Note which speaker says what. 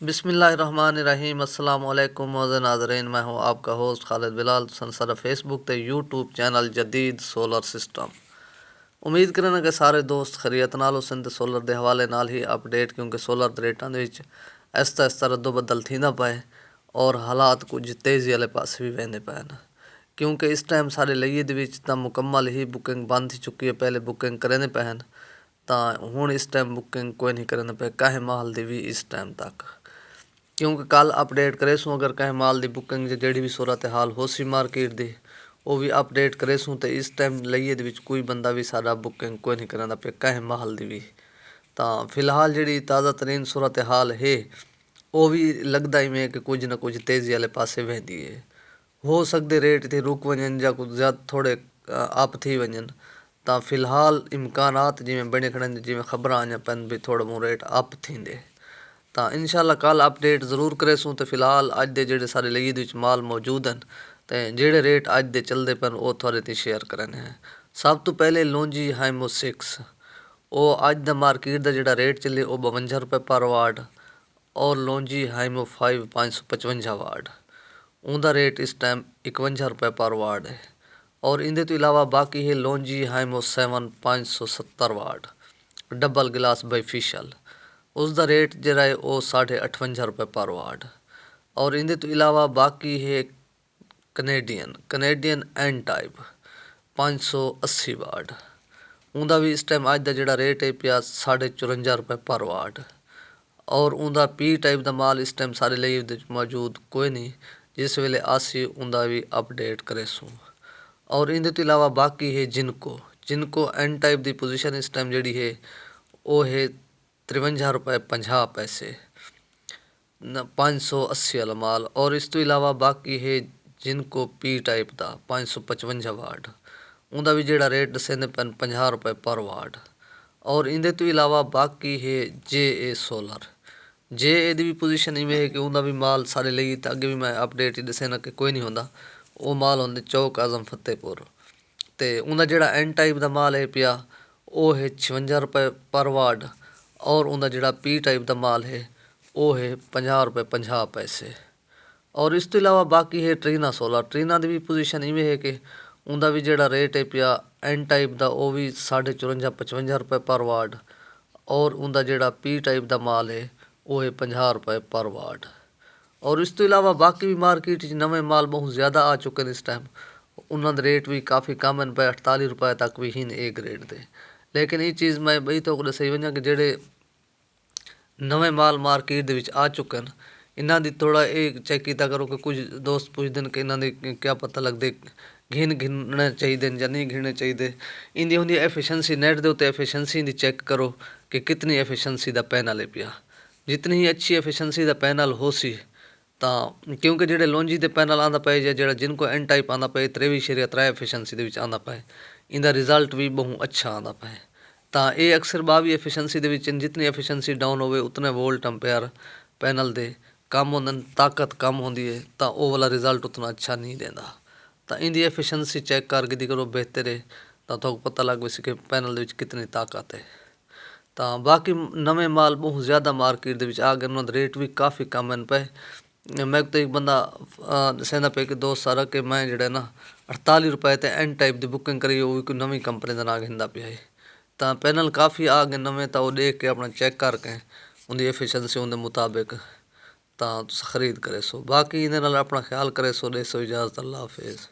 Speaker 1: बिस्मिल्लाहिर्रहमानिर्रहीम अस्सलाम वालेकुम मौज़ नाज़रीन, मैं हूँ आपका होस्ट खालिद बिलाल संसद फेसबुक ते यूट्यूब चैनल जदीद सोलर सिस्टम। उम्मीद करना कि सारे दोस्त खैरियत नाल हुसन ते सोलर के हवाले नाल ही अपडेट, क्योंकि सोलर के रेटां दे विच आहिस्ता आहिस्ता रद्दो बदल थींदा पए और हालात कुछ तेज़ी वाले पासे भी वेंदे पे न, क्योंकि इस टाइम सारे लईए दे विच तां मुकम्मल ही बुकिंग बंद थी चुकी है। पहले बुकिंग करेंदे पे तां हुण इस टाइम बुकिंग कोई नहीं करेंदे पे काहे माल दी भी इस टाइम तक, क्योंकि कल अपडेट करे सूँ अगर कहीं माल की बुकिंग जी भी सूरत हाल हो सी मार्केट की वो भी अपडेट करे सूँ तो इस टाइम लईए दे विच कोई बंदा भी सारा बुकिंग कोई नहीं करांदा पे कहीं माल की भी। तो फिलहाल जी ताज़ा तरीन सूरत हाल है वो भी लगता ही में कि कुछ ना कुछ तेज़ी वाले पासे वेंदी है। हो सकते रेट थे रुक वजन या कुछ ज़्यादा थोड़े अप थी वजन, तो फिलहाल इम्कानात जिमें बने खड़े जिमें खबर आईयां पैन भी थोड़ा मूँ रेट अप थींदे। तो इंशाल्लाह कल अपडेट जरूर करे सूँ। तो फिलहाल अज दे जेड़े सारे लईए दे विच माल मौजूद हैं तो जेड़े रेट अज दे चलते पे वो थोड़े ती शेयर करने हैं। सब तो पहले लॉन्जी हाइमो 6 वो अज दा मार्केट का जेड़ा रेट चले वो 52 रुपये पर वाट, और लॉन्जी हाइमो 5 555 वाट उनका रेट इस टाइम 51 रुपये पर वाट है। और इनके तो इलावा बाकी है लॉन्जी हाइमो 7 570 वाट डबल गिलास बाईफिशल, उसका रेट जरा है वो 58.5 रुपये पर वाट। और इनके तो इलावा बाकी है कनेडियन एन टाइप 580 वाट, उनका भी इस टाइम अज का जोड़ा रेट है पिया 54.5 रुपये पर वाट। और उनका पी टाइप का माल इस टाइम सारे लिए मौजूद कोई नहीं, जिस वेले आसी उनका भी अपडेट करे सूँ। और इनके तो इलावा बाकी है जिनको एन टाइप की पोजीशन इस टाइम जी है वो है 53 रुपये 50 पैसे 580 वाला माल। और इस तो इलावा बाकी है जिनको पी टाइप का 555 वाट उनका भी जोड़ा रेट दसेंदे पैन 50 रुपये पर वाट। और इनके तो इलावा बाकी है JA सोलर, JA की भी पोजीशन इवें है कि उनका भी माल सारे लई तो अगे भी मैं अपडेट ही दसे ना कि कोई नहीं होंदा, वो माल होंगे चौक आजम फतेहपुर। तो उनका जोड़ा एन टाइप का माल है पिया वो है 56 रुपये पर वाट, और उनका जोड़ा पी टाइप का माल है वो है 50 रुपये 50 पैसे। और इस तो इलावा बाकी है ट्रीना सोलर, ट्रीना की भी पोजीशन इवें है कि उनका भी जोड़ा रेट है पिया एन टाइप का वो भी 54 55 रुपये पर वाट, और उनका जोड़ा पी टाइप का माल है वो है 50 रुपये पर वाट। और इस तो इलावा बाकी भी मार्केट नवे माल बहुत ज़्यादा आ चुके हैं इस टाइम, उन्होंने रेट भी काफ़ी कम हैं पे 48 रुपये तक भी ही ए ग्रेड दे। लेकिन ये चीज़ मैं बई तो दसी वजा कि जेड़े नवे माल मार्केट दे विच आ चुके हैं इन्हों की थोड़ा ये चेक किया करो कि कुछ दोस्त पूछते हैं कि इन्हों क्या पता लगते घिनने चाहिए या नहीं घिनने चाहिए। इनकी होंगी एफिशेंसी नैट के उत्ते एफिशेंसी की चेक करो कि कितनी एफिशेंसी का पैनल है पिया, जितनी ही अच्छी एफिशेंसी का पैनल हो सी तो क्योंकि जोड़े लॉन्जी के पैनल आता पे या जो जिनको एन टाइप आता पे 23.3 एफिशेंसी के आता पे इनका रिजल्ट भी बहुत अच्छा आता पे। तो ये अक्सर 22 एफिशेंसी के जितनी एफिशेंसी डाउन हो उतने वोल्ट एम्पेयर पैनल दे कम होंगे, ताकत कम होंगी है तो वो वाला रिजल्ट उतना अच्छा नहीं देता। तो इनकी एफिशेंसी चेक करके दी करो बेहतर है तो थोड़ा पता लग सी कि पैनल कितनी ताकत है। तो बाकी नवे माल बहुत ज़्यादा मार्केट के आ गए, उन्होंने रेट भी काफ़ी कम हैं पे। मैं तो एक बंदा दसेंदा पे कि दोस्त सारा कि मैं जोड़ा ना 48 रुपये तो एन टाइप की बुकिंग करी वो भी कोई नवी कंपनी का ना घिंदा पिया है। तो पैनल काफ़ी आ गए नवे, तो वो देख के अपना चेक करके उनकी एफिशेंसी उनके मुताबिक तो खरीद करे सो। बाकी इन अपना ख्याल करे सो, दे सो इजाज़त, अल्लाह हाफिज़।